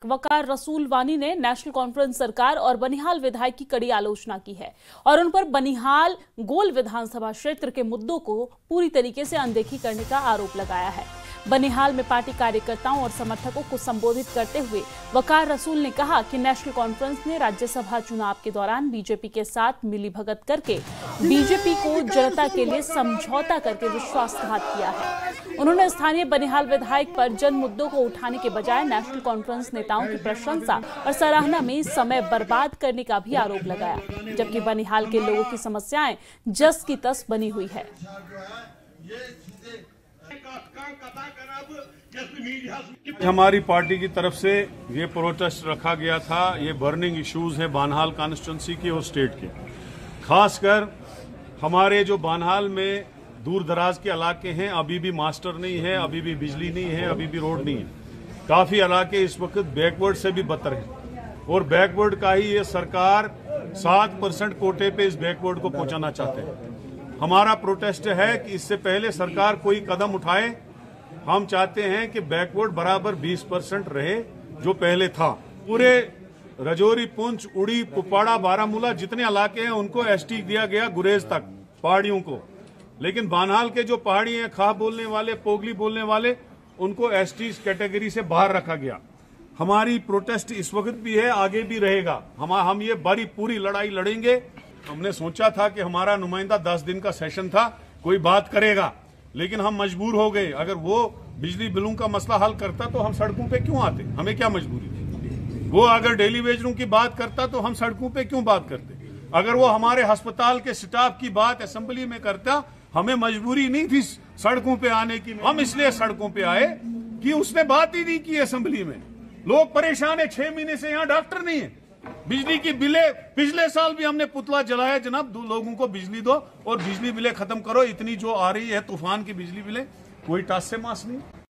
वकार रसूल वानी ने नेशनल कॉन्फ्रेंस सरकार और बनिहाल विधायक की कड़ी आलोचना की है और उन पर बनिहाल गोल विधानसभा क्षेत्र के मुद्दों को पूरी तरीके से अनदेखी करने का आरोप लगाया है। बनिहाल में पार्टी कार्यकर्ताओं और समर्थकों को संबोधित करते हुए वकार रसूल ने कहा कि नेशनल कॉन्फ्रेंस ने राज्यसभा चुनाव के दौरान बीजेपी के साथ मिलीभगत करके बीजेपी को जनता के लिए समझौता करके विश्वासघात किया है। उन्होंने स्थानीय बनिहाल विधायक पर जन मुद्दों को उठाने के बजाय नेशनल कॉन्फ्रेंस नेताओं की प्रशंसा और सराहना में समय बर्बाद करने का भी आरोप लगाया, जबकि बनिहाल के लोगों की समस्याएं जस की तस बनी हुई है। हमारी पार्टी की तरफ से ये प्रोटेस्ट रखा गया था। ये बर्निंग इश्यूज है बानहाल कॉन्स्टिट्यूंसी के और स्टेट के, खासकर हमारे जो बानहाल में दूर दराज के इलाके हैं, अभी भी मास्टर नहीं है, अभी भी बिजली नहीं है, अभी भी रोड नहीं है। काफी इलाके इस वक्त बैकवर्ड से भी बदतर हैं और बैकवर्ड का ही ये सरकार 7% कोटे पे इस बैकवर्ड को पहुंचाना चाहते हैं। हमारा प्रोटेस्ट है कि इससे पहले सरकार कोई कदम उठाए। हम चाहते हैं कि बैकवर्ड बराबर 20% रहे जो पहले था। पूरे रजौरी, पुंछ, उड़ी, कुपवाड़ा, बारामूला जितने इलाके हैं उनको एसटी दिया गया, गुरेज तक पहाड़ियों को। लेकिन बानहाल के जो पहाड़ी हैं, खा बोलने वाले, पोगली बोलने वाले, उनको एसटी कैटेगरी से बाहर रखा गया। हमारी प्रोटेस्ट इस वक्त भी है, आगे भी रहेगा। हम ये बड़ी पूरी लड़ाई लड़ेंगे। हमने सोचा था कि हमारा नुमाइंदा 10 दिन का सेशन था, कोई बात करेगा, लेकिन हम मजबूर हो गए। अगर वो बिजली बिलों का मसला हल करता तो हम सड़कों पे क्यों आते? हमें क्या मजबूरी थी? वो अगर डेली वेजरों की बात करता तो हम सड़कों पे क्यों बात करते? अगर वो हमारे अस्पताल के स्टाफ की बात असेंबली में करता, हमें मजबूरी नहीं थी सड़कों पे आने की। हम इसलिए सड़कों पे आए कि उसने बात ही नहीं की असेंबली में। लोग परेशान है, 6 महीने से यहाँ डॉक्टर नहीं है। बिजली की बिलें, पिछले साल भी हमने पुतला जलाया, जनाब लोगों को बिजली दो और बिजली बिलें खत्म करो। इतनी जो आ रही है तूफान की बिजली बिलें, कोई टास से मास नहीं।